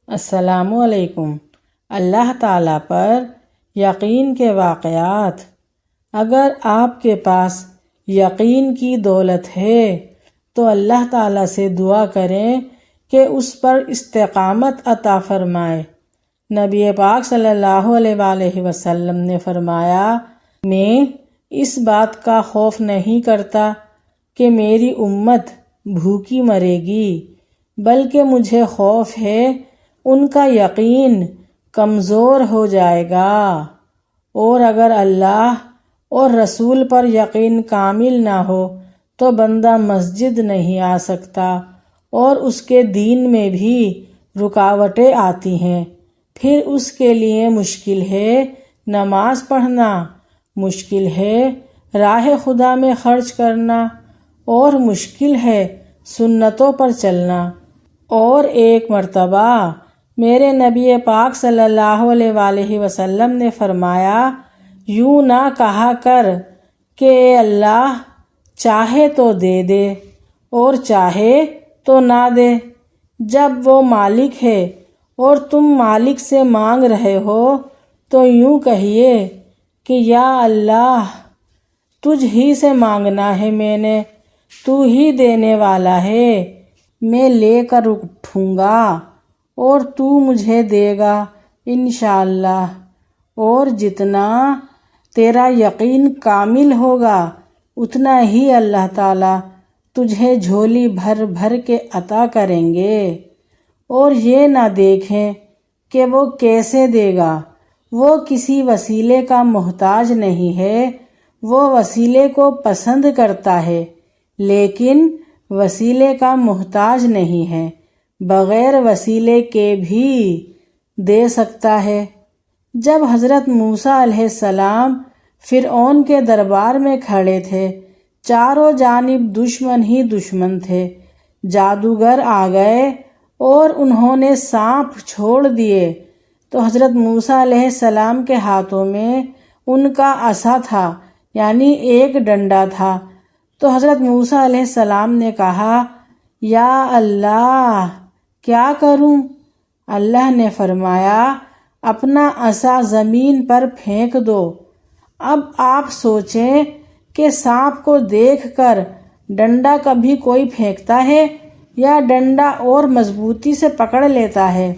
السلام علیکم۔ اللہ تعالیٰ پر یقین کے واقعات۔ اگر آپ کے پاس یقین کی دولت ہے تو اللہ تعالیٰ سے دعا کریں کہ اس پر استقامت عطا فرمائے۔ نبی پاک صلی اللہ علیہ وآلہ وسلم نے فرمایا، میں اس بات کا خوف نہیں کرتا کہ میری امت بھوکی مرے گی، بلکہ مجھے خوف ہے ان کا یقین کمزور ہو جائے گا، اور اگر اللہ اور رسول پر یقین کامل نہ ہو تو بندہ مسجد نہیں آ سکتا اور اس کے دین میں بھی رکاوٹیں آتی ہیں۔ پھر اس کے لیے مشکل ہے نماز پڑھنا، مشکل ہے راہ خدا میں خرچ کرنا، اور مشکل ہے سنتوں پر چلنا۔ اور ایک مرتبہ میرے نبی پاک صلی اللہ علیہ وآلہ وسلم نے فرمایا، یوں نہ کہا کر کہ اے اللہ چاہے تو دے دے اور چاہے تو نہ دے۔ جب وہ مالک ہے اور تم مالک سے مانگ رہے ہو تو یوں کہیے کہ یا اللہ تجھ ہی سے مانگنا ہے، میں نے، تو ہی دینے والا ہے، میں لے کر اٹھوں گا اور تو مجھے دے گا انشاءاللہ۔ اور جتنا تیرا یقین کامل ہوگا اتنا ہی اللہ تعالیٰ تجھے جھولی بھر بھر کے عطا کریں گے، اور یہ نہ دیکھیں کہ وہ کیسے دے گا۔ وہ کسی وسیلے کا محتاج نہیں ہے، وہ وسیلے کو پسند کرتا ہے لیکن وسیلے کا محتاج نہیں ہے، بغیر وسیلے کے بھی دے سکتا ہے۔ جب حضرت موسیٰ علیہ السلام فرعون کے دربار میں کھڑے تھے، چاروں جانب دشمن ہی دشمن تھے، جادوگر آ گئے اور انہوں نے سانپ چھوڑ دیے تو حضرت موسیٰ علیہ السلام کے ہاتھوں میں ان کا عصا تھا، یعنی ایک ڈنڈا تھا۔ تو حضرت موسیٰ علیہ السلام نے کہا، یا اللہ کیا کروں؟ اللہ نے فرمایا، اپنا عصا زمین پر پھینک دو۔ اب آپ سوچیں کہ سانپ کو دیکھ کر ڈنڈا کبھی کوئی پھینکتا ہے یا ڈنڈا اور مضبوطی سے پکڑ لیتا ہے؟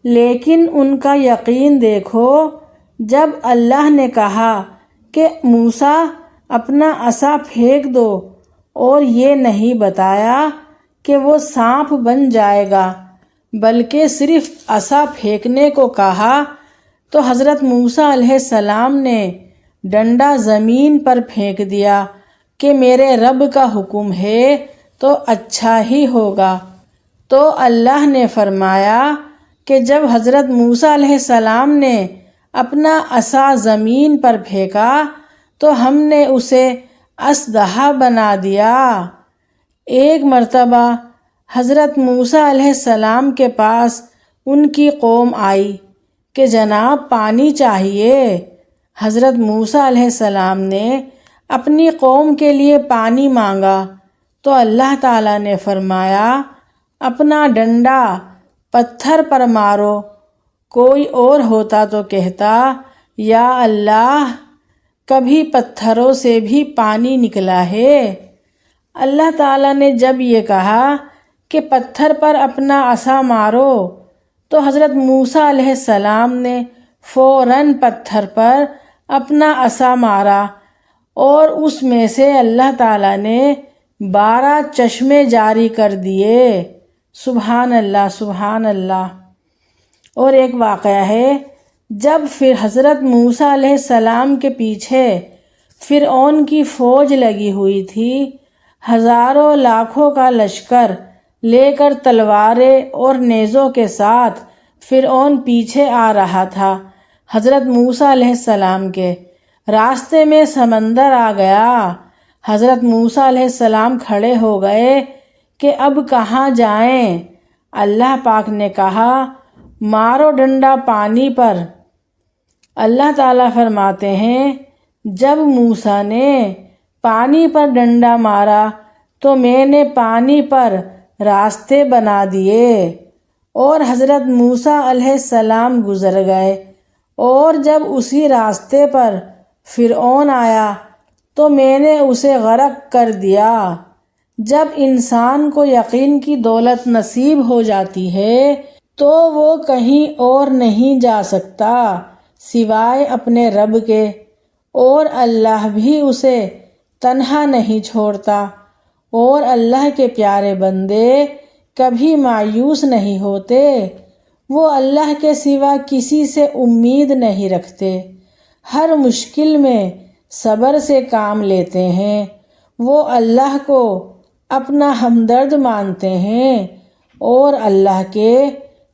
لیکن ان کا یقین دیکھو، جب اللہ نے کہا کہ موسیٰ اپنا عصا پھینک دو اور یہ نہیں بتایا کہ وہ سانپ بن جائے گا بلکہ صرف عصا پھینکنے کو کہا، تو حضرت موسیٰ علیہ السلام نے ڈنڈا زمین پر پھینک دیا کہ میرے رب کا حکم ہے تو اچھا ہی ہوگا۔ تو اللہ نے فرمایا کہ جب حضرت موسیٰ علیہ السلام نے اپنا عصا زمین پر پھینکا تو ہم نے اسے اژدہا بنا دیا۔ ایک مرتبہ حضرت موسیٰ علیہ السلام کے پاس ان کی قوم آئی کہ جناب پانی چاہیے۔ حضرت موسیٰ علیہ السلام نے اپنی قوم کے لیے پانی مانگا تو اللہ تعالیٰ نے فرمایا، اپنا ڈنڈا پتھر پر مارو۔ کوئی اور ہوتا تو کہتا، یا اللہ کبھی پتھروں سے بھی پانی نکلا ہے۔ اللہ تعالیٰ نے جب یہ کہا کہ پتھر پر اپنا عصا مارو تو حضرت موسیٰ علیہ السلام نے فوراً پتھر پر اپنا عصا مارا اور اس میں سے اللہ تعالیٰ نے 12 چشمے جاری کر دیے۔ سبحان اللہ، سبحان اللہ۔ اور ایک واقعہ ہے، جب پھر حضرت موسیٰ علیہ السلام کے پیچھے فرعون کی فوج لگی ہوئی تھی، ہزاروں لاکھوں کا لشکر لے کر تلواریں اور نیزوں کے ساتھ فرعون پیچھے آ رہا تھا، حضرت موسیٰ علیہ السلام کے راستے میں سمندر آ گیا۔ حضرت موسیٰ علیہ السلام کھڑے ہو گئے کہ اب کہاں جائیں؟ اللہ پاک نے کہا، مارو ڈنڈا پانی پر۔ اللہ تعالیٰ فرماتے ہیں، جب موسیٰ نے پانی پر ڈنڈا مارا تو میں نے پانی پر راستے بنا دیے اور حضرت موسیٰ علیہ السلام گزر گئے، اور جب اسی راستے پر فرعون آیا تو میں نے اسے غرق کر دیا۔ جب انسان کو یقین کی دولت نصیب ہو جاتی ہے تو وہ کہیں اور نہیں جا سکتا سوائے اپنے رب کے، اور اللہ بھی اسے تنہا نہیں چھوڑتا، اور اللہ کے پیارے بندے کبھی مایوس نہیں ہوتے۔ وہ اللہ کے سوا کسی سے امید نہیں رکھتے، ہر مشکل میں صبر سے کام لیتے ہیں۔ وہ اللہ کو اپنا ہمدرد مانتے ہیں اور اللہ کے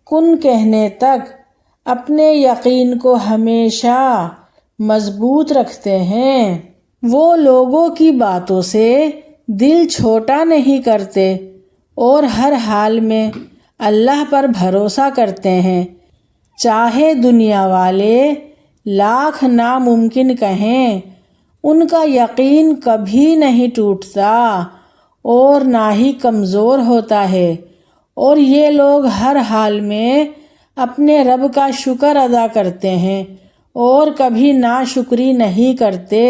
کن کہنے تک اپنے یقین کو ہمیشہ مضبوط رکھتے ہیں۔ وہ لوگوں کی باتوں سے دل چھوٹا نہیں کرتے اور ہر حال میں اللہ پر بھروسہ کرتے ہیں، چاہے دنیا والے لاکھ ناممکن کہیں۔ ان کا یقین کبھی نہیں ٹوٹتا اور نہ ہی کمزور ہوتا ہے، اور یہ لوگ ہر حال میں اپنے رب کا شکر ادا کرتے ہیں اور کبھی ناشکری نہیں کرتے۔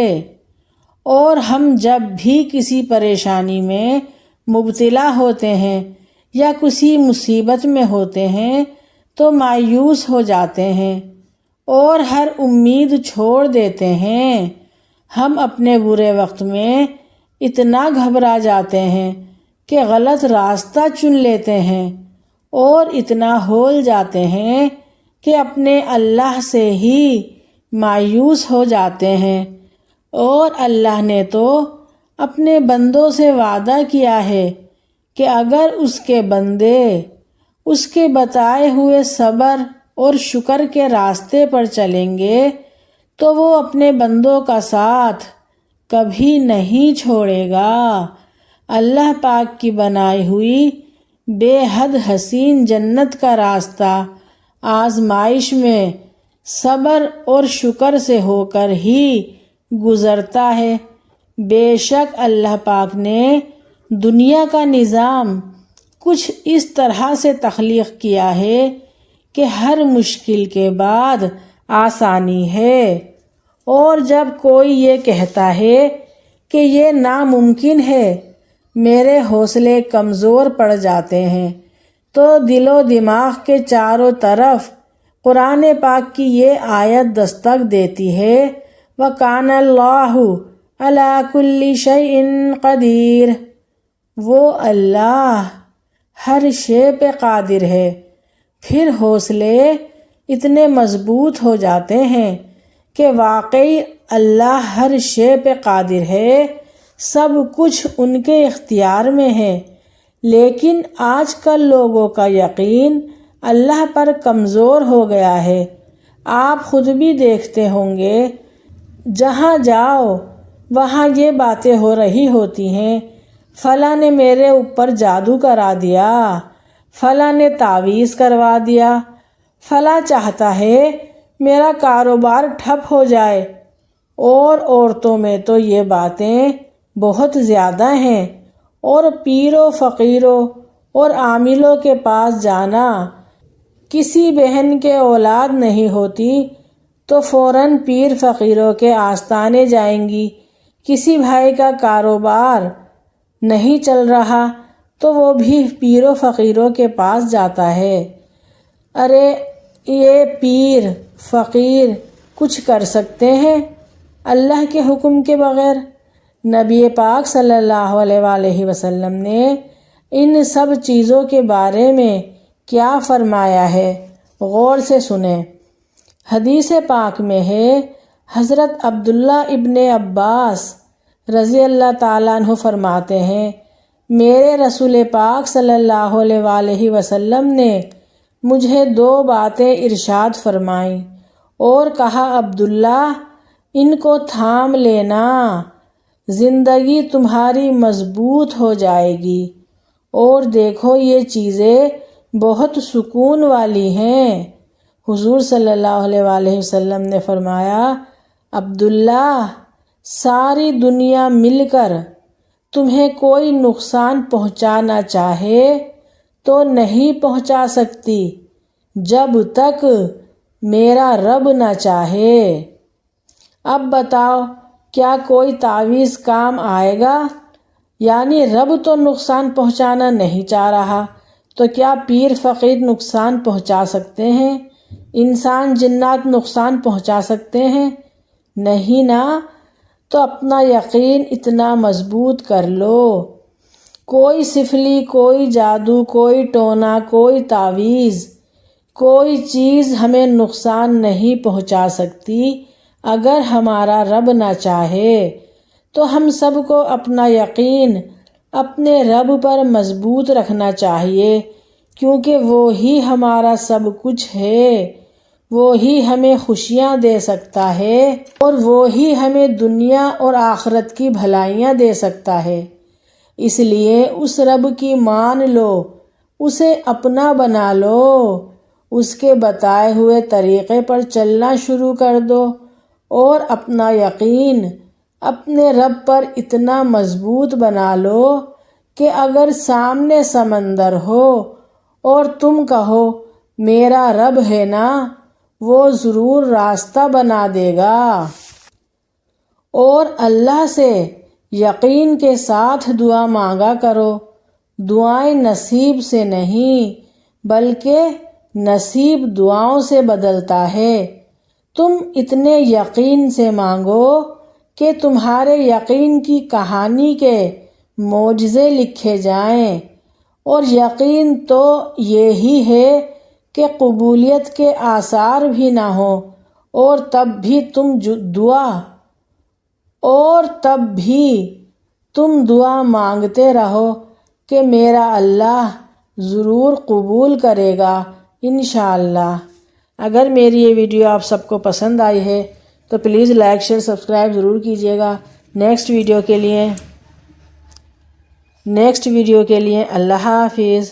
اور ہم جب بھی کسی پریشانی میں مبتلا ہوتے ہیں یا کسی مصیبت میں ہوتے ہیں تو مایوس ہو جاتے ہیں اور ہر امید چھوڑ دیتے ہیں۔ ہم اپنے برے وقت میں اتنا گھبرا جاتے ہیں کہ غلط راستہ چن لیتے ہیں اور اتنا ہول جاتے ہیں کہ اپنے اللہ سے ہی مایوس ہو جاتے ہیں، اور اللہ نے تو اپنے بندوں سے وعدہ کیا ہے کہ اگر اس کے بندے اس کے بتائے ہوئے صبر اور شکر کے راستے پر چلیں گے تو وہ اپنے بندوں کا ساتھ کبھی نہیں چھوڑے گا۔ اللہ پاک کی بنائی ہوئی بے حد حسین جنت کا راستہ آزمائش میں صبر اور شکر سے ہو کر ہی گزرتا ہے۔ بے شک اللہ پاک نے دنیا کا نظام کچھ اس طرح سے تخلیق کیا ہے کہ ہر مشکل کے بعد آسانی ہے، اور جب کوئی یہ کہتا ہے کہ یہ ناممکن ہے، میرے حوصلے کمزور پڑ جاتے ہیں، تو دل و دماغ کے چاروں طرف قرآن پاک کی یہ آیت دستک دیتی ہے، وَكَانَ اللَّهُ عَلَى كُلِّ شَيْءٍ قَدِيرٌ۔ وہ اللہ ہر شے پہ قادر ہے۔ پھر حوصلے اتنے مضبوط ہو جاتے ہیں کہ واقعی اللہ ہر شے پہ قادر ہے، سب کچھ ان کے اختیار میں ہے۔ لیکن آج کل لوگوں کا یقین اللہ پر کمزور ہو گیا ہے۔ آپ خود بھی دیکھتے ہوں گے، جہاں جاؤ وہاں یہ باتیں ہو رہی ہوتی ہیں، فلاں نے میرے اوپر جادو کرا دیا، فلاں نے تعویذ کروا دیا، فلاں چاہتا ہے میرا کاروبار ٹھپ ہو جائے۔ اور عورتوں میں تو یہ باتیں بہت زیادہ ہیں، اور پیروں فقیروں اور عاملوں کے پاس جانا، کسی بہن کے اولاد نہیں ہوتی تو فوراً پیر فقیروں کے آستانے جائیں گی، کسی بھائی کا کاروبار نہیں چل رہا تو وہ بھی پیروں فقیروں کے پاس جاتا ہے۔ ارے یہ پیر فقیر کچھ کر سکتے ہیں اللہ کے حکم کے بغیر؟ نبی پاک صلی اللہ علیہ وآلہ وسلم نے ان سب چیزوں کے بارے میں کیا فرمایا ہے، غور سے سنیں۔ حدیث پاک میں ہے، حضرت عبداللہ ابن عباس رضی اللہ تعالیٰ عنہ فرماتے ہیں، میرے رسول پاک صلی اللہ علیہ وآلہ وسلم نے مجھے 2 باتیں ارشاد فرمائیں اور کہا، عبداللہ ان کو تھام لینا، زندگی تمہاری مضبوط ہو جائے گی، اور دیکھو یہ چیزیں بہت سکون والی ہیں۔ حضور صلی اللہ علیہ وآلہ وسلم نے فرمایا، عبداللہ ساری دنیا مل کر تمہیں کوئی نقصان پہنچانا چاہے تو نہیں پہنچا سکتی جب تک میرا رب نہ چاہے۔ اب بتاؤ کیا کوئی تعویذ کام آئے گا؟ یعنی رب تو نقصان پہنچانا نہیں چاہ رہا، تو کیا پیر فقیر نقصان پہنچا سکتے ہیں؟ انسان جنات نقصان پہنچا سکتے ہیں؟ نہیں نا۔ تو اپنا یقین اتنا مضبوط کر لو، کوئی سفلی، کوئی جادو، کوئی ٹونا، کوئی تعویذ، کوئی چیز ہمیں نقصان نہیں پہنچا سکتی اگر ہمارا رب نہ چاہے۔ تو ہم سب کو اپنا یقین اپنے رب پر مضبوط رکھنا چاہیے، کیونکہ وہی ہمارا سب کچھ ہے، وہی ہمیں خوشیاں دے سکتا ہے اور وہی ہمیں دنیا اور آخرت کی بھلائیاں دے سکتا ہے۔ اس لیے اس رب کی مان لو، اسے اپنا بنا لو، اس کے بتائے ہوئے طریقے پر چلنا شروع کر دو اور اپنا یقین اپنے رب پر اتنا مضبوط بنا لو کہ اگر سامنے سمندر ہو اور تم کہو میرا رب ہے نا، وہ ضرور راستہ بنا دے گا۔ اور اللہ سے یقین کے ساتھ دعا مانگا کرو۔ دعائیں نصیب سے نہیں بلکہ نصیب دعاؤں سے بدلتا ہے۔ تم اتنے یقین سے مانگو کہ تمہارے یقین کی کہانی کے معجزے لکھے جائیں، اور یقین تو یہی ہے کہ قبولیت کے آثار بھی نہ ہوں، اور تب بھی تم دعا مانگتے رہو کہ میرا اللہ ضرور قبول کرے گا انشاءاللہ۔ اگر میری یہ ویڈیو آپ سب کو پسند آئی ہے تو پلیز لائک شیئر سبسکرائب ضرور کیجیے گا۔ نیکسٹ ویڈیو کے لیے اللہ حافظ۔